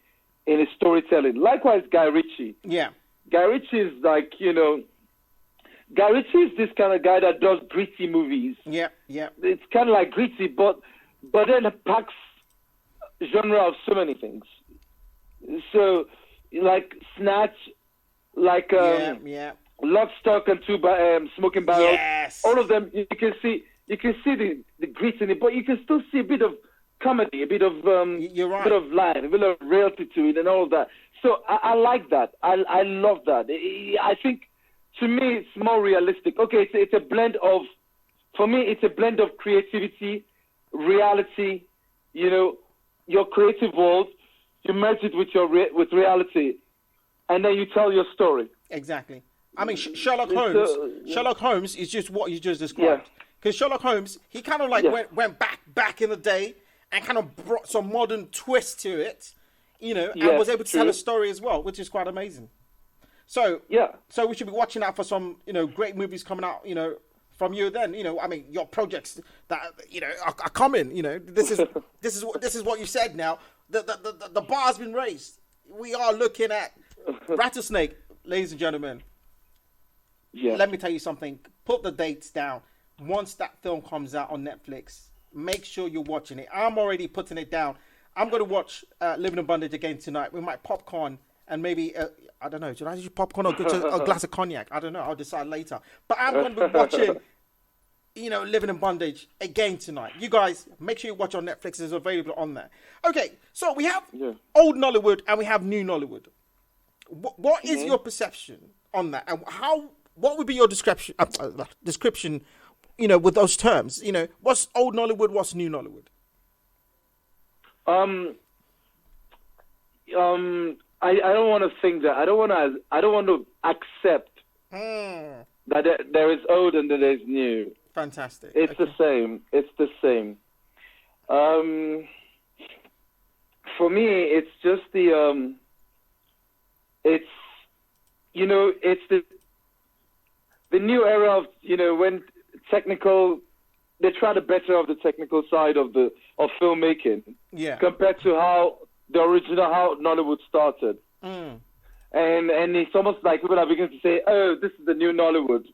in his storytelling. Likewise, Guy Ritchie. Yeah. Guy Ritchie is like, Guy Ritchie is this kind of guy that does gritty movies. Yeah. It's kind of like gritty, but then it packs genre of so many things. So, like Snatch, like Lock, Stock, and Two Smoking Barrels. Yes. All of them, you can see the grit in it, but you can still see a bit of comedy, a bit of You're right. a bit of life, a bit of reality to it, and all of that. So I like that. I love that. I think, to me, it's more realistic. Okay, it's a blend of, for me, it's a blend of creativity, reality, your creative world, you merge it with reality, and then you tell your story. Exactly. I mean, Sherlock Holmes is just what you just described. Because Sherlock Holmes, he kind of like went back in the day and kind of brought some modern twist to it, and was able to tell a story as well, which is quite amazing. So so we should be watching out for some great movies coming out from you then. I mean, your projects that are coming. This is what you said. Now the bar's been raised. We are looking at Rattlesnake, ladies and gentlemen. Yeah. Let me tell you something. Put the dates down. Once that film comes out on Netflix, make sure you're watching it. I'm already putting it down. I'm going to watch Living in Bondage again tonight with my popcorn and maybe, I don't know, should I use popcorn or a glass of cognac? I don't know. I'll decide later. But I'm going to be watching, Living in Bondage again tonight. You guys, make sure you watch on Netflix. It's available on there. Okay, so we have old Nollywood and we have new Nollywood. What is your perception on that? And what would be your description, with those terms? What's old Nollywood? What's new Nollywood? I don't want to think that. I don't want to accept that there is old and that there is new. Fantastic. It's the same. It's the same. For me, it's just it's the new era of when technical try to better off the technical side of filmmaking. Yeah. Compared to how Nollywood started. Mm. And it's almost like people are beginning to say, oh, this is the new Nollywood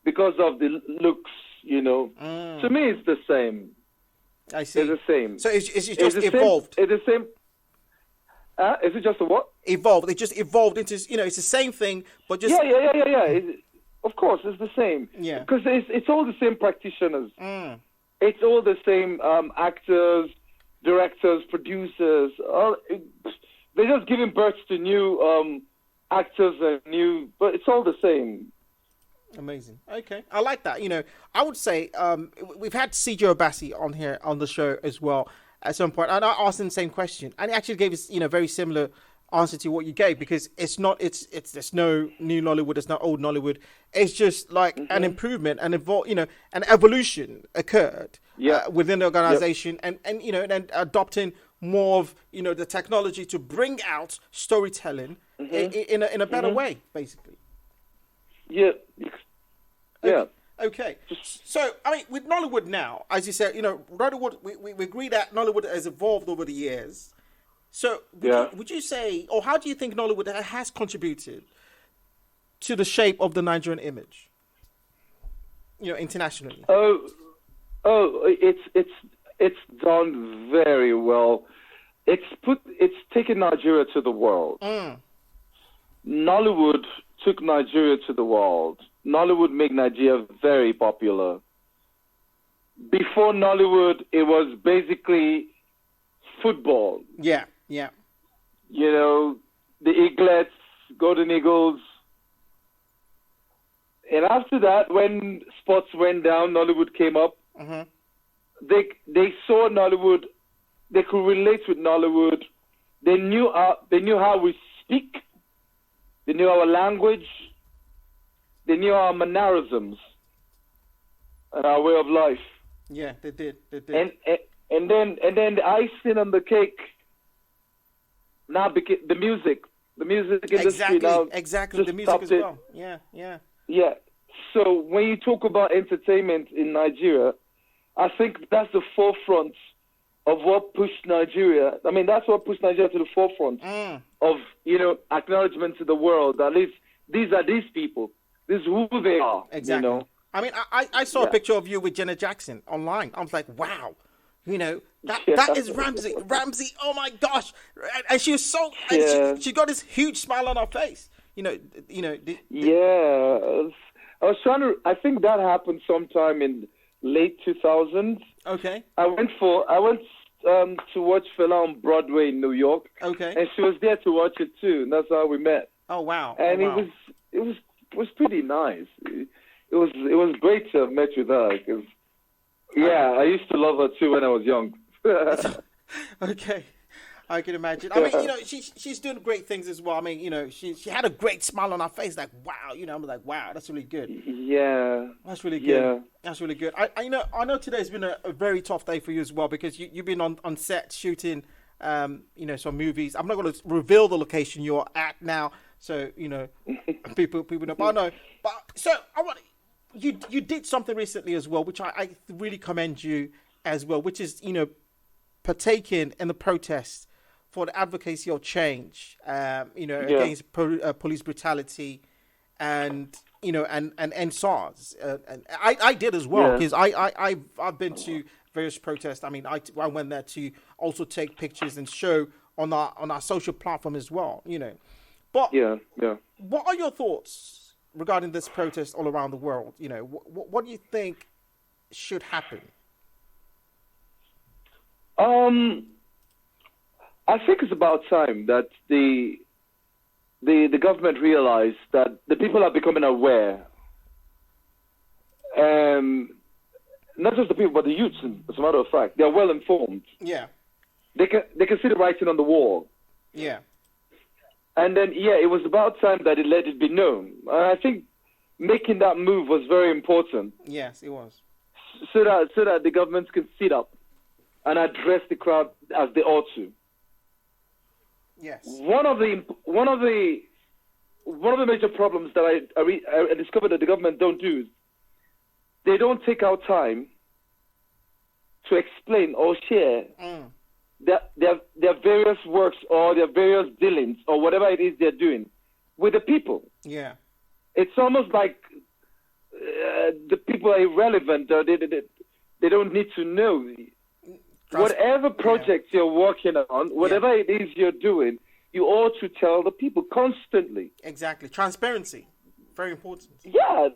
because of the looks, Mm. To me, it's the same. I see. It's the same. So it's just the evolved. It's the same. Is it just a what? Evolved. It just evolved into, it's the same thing, but just... Yeah. Of course, it's the same. Yeah. Because it's all the same practitioners. Mm. It's all the same actors, directors, producers. They're just giving birth to new actors but it's all the same. Amazing. Okay, I like that. I would say we've had CJ Obasi on here on the show as well at some point, and I asked him the same question, and he actually gave us very similar answer to what you gave, because it's there's no new Nollywood, there's no old Nollywood. It's just like an improvement and an evolution occurred within the organization, and adopting more of the technology to bring out storytelling in a better way, basically. Yeah. Yeah. Okay. So, I mean, with Nollywood now, as you said, Nollywood, we agree that Nollywood has evolved over the years. So, would you say, or how do you think Nollywood has contributed to the shape of the Nigerian image, internationally? It's done very well. It's taken Nigeria to the world. Mm. Nollywood took Nigeria to the world. Nollywood made Nigeria very popular. Before Nollywood, it was basically football. Yeah. The Eaglets, Golden Eagles. And after that, when sports went down, Nollywood came up. Mm-hmm. They saw Nollywood. They could relate with Nollywood. They knew how we speak. They knew our language. They knew our mannerisms and our way of life. Yeah, they did. And then the icing on the cake now became the music. The music industry now exactly. The music as well. Yeah. So when you talk about entertainment in Nigeria, I think that's the forefront of what pushed Nigeria. I mean, that's what pushed Nigeria to the forefront of acknowledgement to the world. At least these are these people. This is who they are. Exactly. I mean, I saw a picture of you with Janet Jackson online. I was like, wow. That is Ramsey. Ramsey, oh my gosh. And she was so, she got this huge smile on her face. I was trying to, I think that happened sometime in late 2000s. Okay. I went to watch Fela on Broadway in New York. Okay. And she was there to watch it too, and that's how we met. Oh wow. And it was pretty nice. It was great to have met with her, because I used to love her too when I was young. Okay, I can imagine. I mean, she's doing great things as well. I mean, she had a great smile on her face, like wow. I'm like, wow, that's really good. Yeah, that's really good. Yeah. That's really good. I know today's been a very tough day for you as well, because you've been on set shooting, some movies. I'm not going to reveal the location you're at now, so people know. But I know. But so you did something recently as well, which I really commend you as well, which is partaking in the protest for the advocacy of change, against police brutality, and and SARS. And I did as well, because I've been to various protests. I mean, I went there to also take pictures and show on our social platform as well. But what are your thoughts regarding this protest all around the world? What do you think should happen? I think it's about time that the government realized that the people are becoming aware. Not just the people, but the youths, as a matter of fact. They're well informed. Yeah. They can see the writing on the wall. Yeah. And then, it was about time that it let it be known. And I think making that move was very important. Yes, it was. So that the government can sit up and address the crowd as they ought to. Yes. One of the major problems that I discovered that the government don't do is they don't take out time to explain or share their various works or their various dealings or whatever it is they're doing with the people. Yeah. It's almost like the people are irrelevant, or they don't need to know. Whatever project you're working on, whatever it is you're doing, you ought to tell the people constantly. Exactly. Transparency. Very important. Yeah,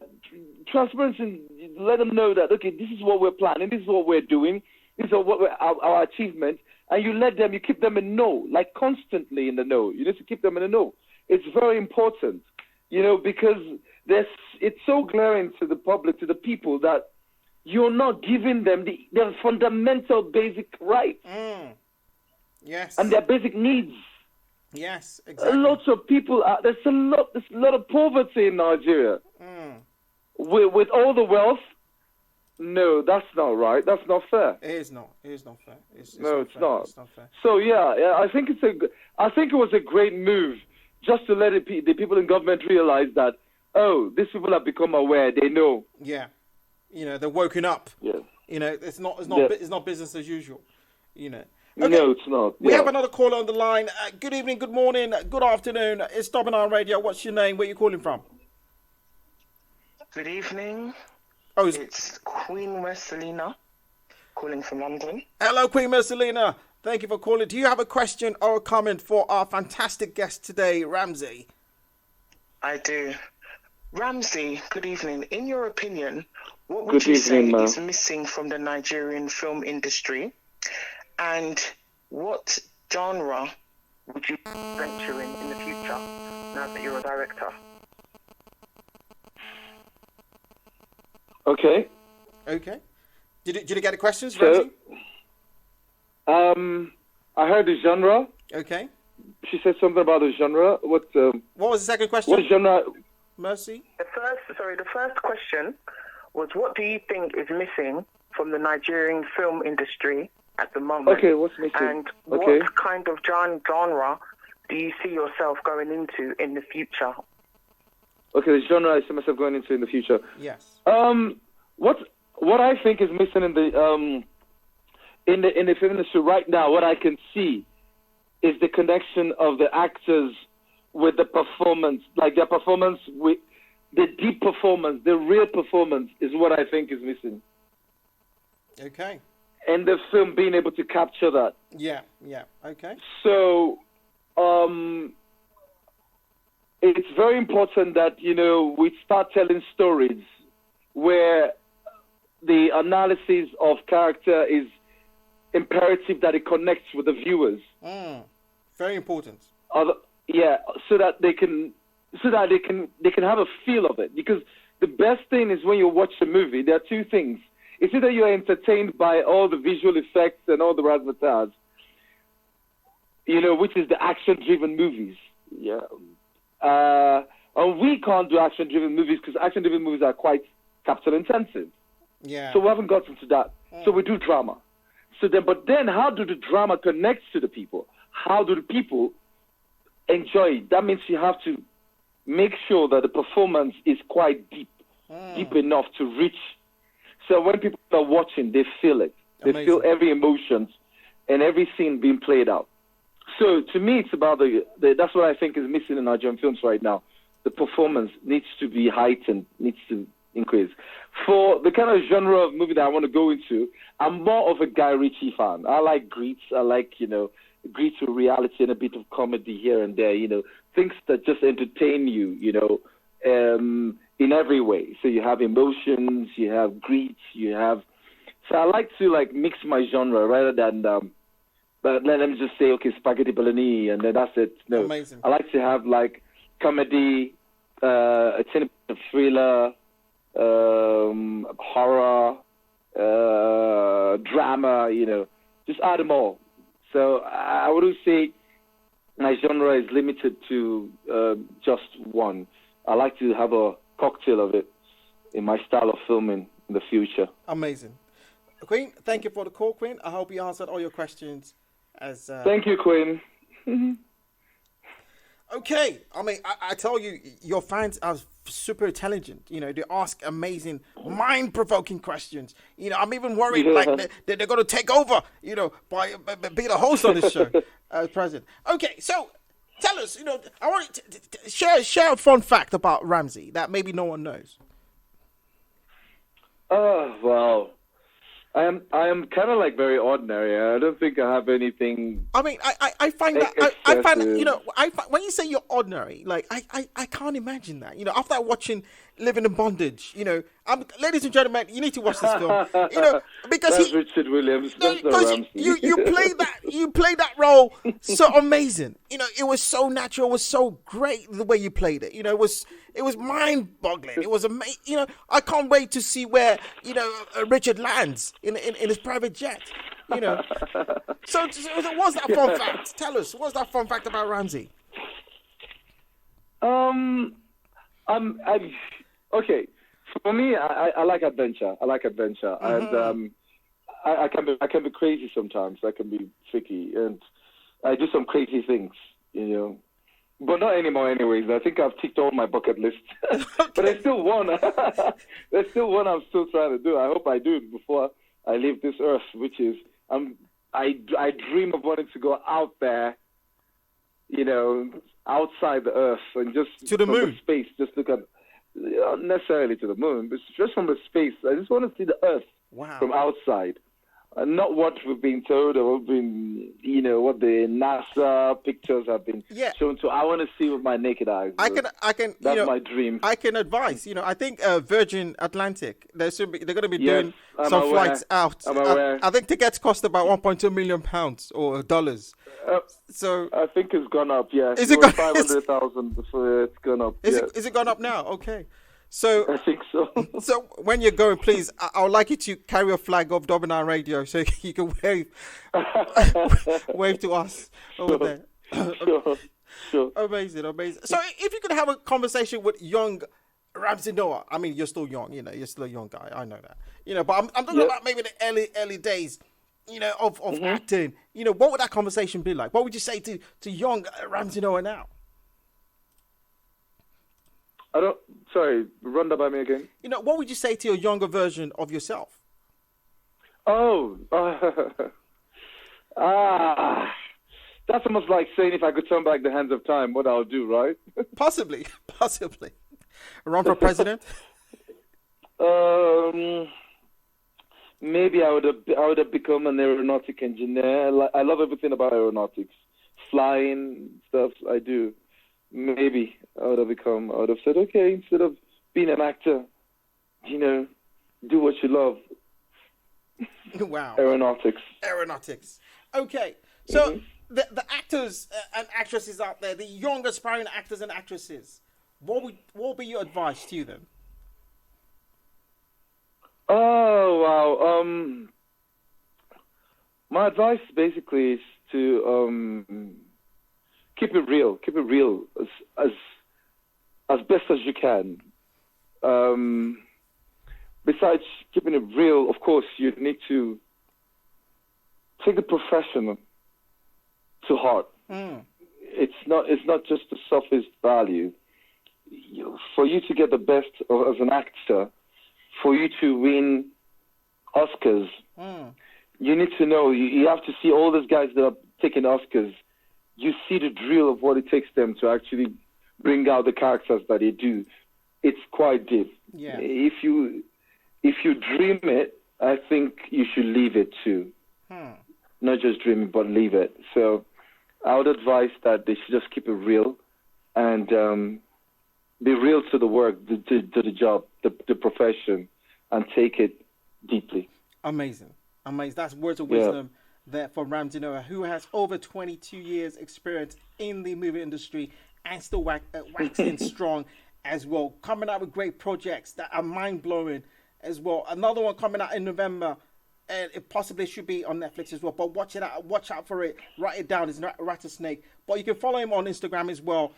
transparency. Let them know that, okay, this is what we're planning, this is what we're doing, this is what our achievements, and you keep them in know, like constantly in the know. You need to keep them in the know. It's very important, because it's so glaring to the public, to the people, that you're not giving them their fundamental basic rights. Yes. And their basic needs. Yes, exactly. Lots of people there's a lot of poverty in Nigeria. With all the wealth. No, that's not right. That's not fair. It is not fair. It's not fair. So I think it was a great move, just to let the people in government realize that, these people have become aware. They know. Yeah, they're woken up. Yeah. It's not business as usual. Okay. No, it's not. We have another caller on the line. Good evening, good morning, good afternoon. It's Double9radio. What's your name? Where are you calling from? Good evening. Oh, it's Queen Mercelina calling from London. Hello, Queen Mercelina. Thank you for calling. Do you have a question or a comment for our fantastic guest today, Ramsey? I do. Ramsey, good evening. In your opinion, what would you say is missing from the Nigerian film industry? And what genre would you venture in the future, now that you're a director? Okay. Did you get the questions, Ramsey? I heard the genre. Okay. She said something about the genre. What was the second question? What genre? Mercy? The first question was, what do you think is missing from the Nigerian film industry at the moment? Okay, what's missing? And what kind of genre do you see yourself going into in the future? Okay, the genre I see myself going into in the future. Yes. What I think is missing in the film industry right now, what I can see is the connection of the actors with the performance, like their performance with the deep performance, the real performance is what I think is missing. Okay. And the film being able to capture that. Yeah, okay. So, it's very important that, we start telling stories where the analysis of character is imperative, that it connects with the viewers. Very important. So that they can have a feel of it. Because the best thing is when you watch a movie, there are two things. It's either you're entertained by all the visual effects and all the razzmatazz, which is the action-driven movies. Yeah. And we can't do action-driven movies because action-driven movies are quite capital-intensive. Yeah. So we haven't gotten to that. So we do drama. But then how do the drama connect to the people? How do the people enjoy it? That means you have to make sure that the performance is quite deep enough to reach. So when people are watching, they feel it. They feel every emotion and every scene being played out. So to me, it's about that's what I think is missing in Nigerian films right now. The performance needs to be heightened, needs to increase. For the kind of genre of movie that I want to go into, I'm more of a Guy Ritchie fan. I like greets. I like, greet to reality and a bit of comedy here and there, things that just entertain you, in every way. So you have emotions, you have greets, so I like to mix my genre rather than, but let me just say, okay, spaghetti bolognese, and then that's it. No, amazing. I like to have comedy, a tiny bit of thriller, horror, drama, just add them all. So I wouldn't say my genre is limited to just one. I like to have a cocktail of it in my style of filming in the future. Amazing. Queen, thank you for the call, Queen. I hope you answered all your questions. Thank you, Queen. Okay, I mean, I tell you, your fans are super intelligent. You know, they ask amazing, mind-provoking questions. You know, I'm even worried like they're going to take over. You know, by being a host on this show as president. Okay, so tell us. You know, I want to share a fun fact about Ramsey that maybe no one knows. Oh, well, I am kind of like very ordinary. I don't think I have anything. I mean, I find that I find that, you know, when you say you're ordinary, like I can't imagine that. You know, after watching Living in Bondage, you know, ladies and gentlemen, you need to watch this film. You know, because That's Richard Williams. That's not Ramsey. you played that role so amazing. You know, it was so natural. It was so great the way you played it. You know, it was mind-boggling. It was amazing. You know, I can't wait to see where, you know, Richard lands in his private jet. You know, so what's that fun fact? Tell us, what's that fun fact about Ramsey? Okay. For me, I like adventure. And I can be crazy sometimes. I can be tricky, and I do some crazy things. You know. But not anymore, anyways. I think I've ticked all my bucket list. But there's still one. There's still one I'm still trying to do. I hope I do it before I leave this earth, which is I dream of wanting to go out there, you know, outside the earth and just to the moon, the space. Just look at, not necessarily to the moon, but just from the space. I just want to see the earth from outside. Not what we've been told or what the NASA pictures have been shown to. I want to see with my naked eyes. I can. That's my dream. I can advise. You know, I think Virgin Atlantic, they're going to be doing some flights out. I'm aware. I think tickets cost about £1.2 million or dollars. So I think it's gone up. Yeah, is it 500,000 before it's gone up? Is it gone up now? Okay. So I think so. So when you're going, please, I would like you to carry a flag of Double9radio so you can wave to us over there. Sure. Amazing. So if you could have a conversation with young Ramsey Noah, I mean, you're still young, you know, you're still a young guy. I know that, you know, but I'm talking about maybe the early days, you know, of acting. You know, what would that conversation be like? What would you say to young Ramsey Noah now? Sorry, run that by me again. You know, what would you say to your younger version of yourself? Oh, that's almost like saying if I could turn back the hands of time, what I'll do, right? Possibly. Run for president? Maybe I would have become an aeronautic engineer. I love everything about aeronautics, flying stuff. I do. Maybe I would have said, okay, instead of being an actor, you know, do what you love. Wow. Aeronautics. Okay. So the actors and actresses out there, the young aspiring actors and actresses, what would be your advice to them? Oh, wow. My advice basically is to keep it real as best as you can. Besides keeping it real, of course, you need to take the profession to heart. It's not just the surface value. For you to get the best as an actor, for you to win Oscars, you need to know, you have to see all those guys that are taking Oscars. You see the drill of what it takes them to actually bring out the characters that they do. It's quite deep. Yeah. If you dream it, I think you should leave it too. Not just dream it, but leave it. So I would advise that they should just keep it real and be real to the work, to the job, the profession, and take it deeply. Amazing. That's words of wisdom there for Ramsey Noah, who has over 22 years experience in the movie industry and still waxing strong as well, coming out with great projects that are mind-blowing as well. Another one coming out in November, and it possibly should be on Netflix as well. But watch it out. Watch out for it. Write it down. It's Rattlesnake. But you can follow him on Instagram as well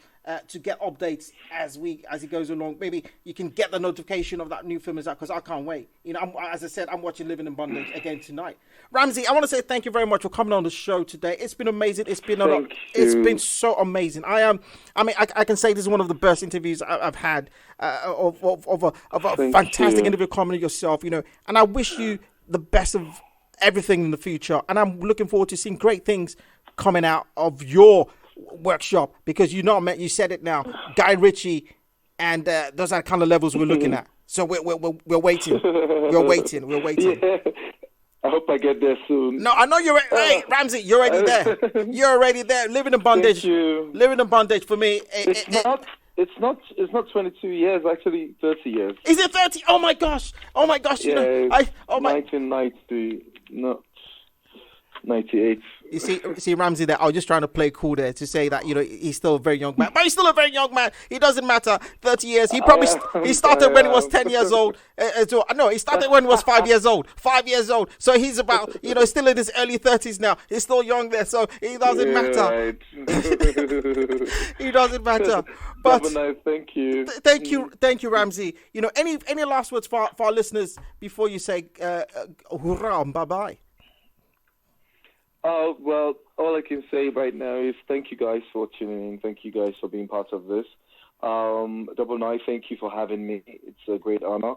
to get updates as he goes along. Maybe you can get the notification of that new film is out, because I can't wait. You know, as I said, I'm watching Living in Bondage again tonight. Ramsey, I want to say thank you very much for coming on the show today. It's been amazing. It's been so amazing. I can say this is one of the best interviews I've had of a fantastic interview coming yourself. You know, and I wish you the best of everything in the future. And I'm looking forward to seeing great things coming out of your workshop, because you said it now, Guy Ritchie, and those are the kind of levels we're looking at. So we're waiting. We're waiting. Yeah. I hope I get there soon. No, I know you're. Hey, Ramsey, you're already there. You're already there. Living in Bondage. Thank you. Living in Bondage for me. It's not 22 years. Actually, 30 years. Is it 30? Oh my gosh. Yeah, 1990, not 98. You see, Ramsey there. I was just trying to play cool there to say that, you know, he's still a very young man, but he's still a very young man. It doesn't matter. 30 years. He probably he started when he was 10 years old. No, he started when he was 5 years old. 5 years old. So he's about, you know, still in his early 30s now. He's still young there, so it doesn't matter. Right. It doesn't matter. But nice. Thank you. Thank you, Ramsey. You know, any last words for our listeners before you say hurrah and bye bye? Well, all I can say right now is thank you guys for tuning in. Thank you guys for being part of this. Double9, thank you for having me. It's a great honor.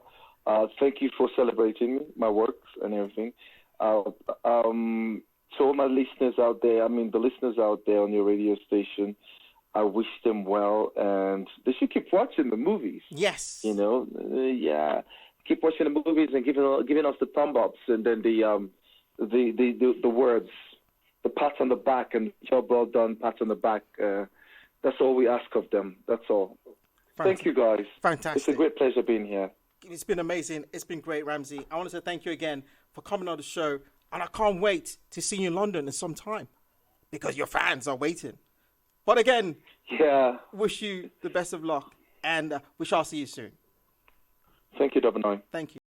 Thank you for celebrating my works and everything. To all my listeners out there, the listeners out there on your radio station, I wish them well, and they should keep watching the movies. Yes. You know, keep watching the movies and giving us the thumb ups, and then the words, the pat on the back, and job well done, pat on the back. That's all we ask of them. That's all. Thank you, guys. Fantastic. It's a great pleasure being here. It's been amazing. It's been great, Ramsey. I want to say thank you again for coming on the show, and I can't wait to see you in London in some time, because your fans are waiting. But again, wish you the best of luck, and we shall see you soon. Thank you, Double9. Thank you.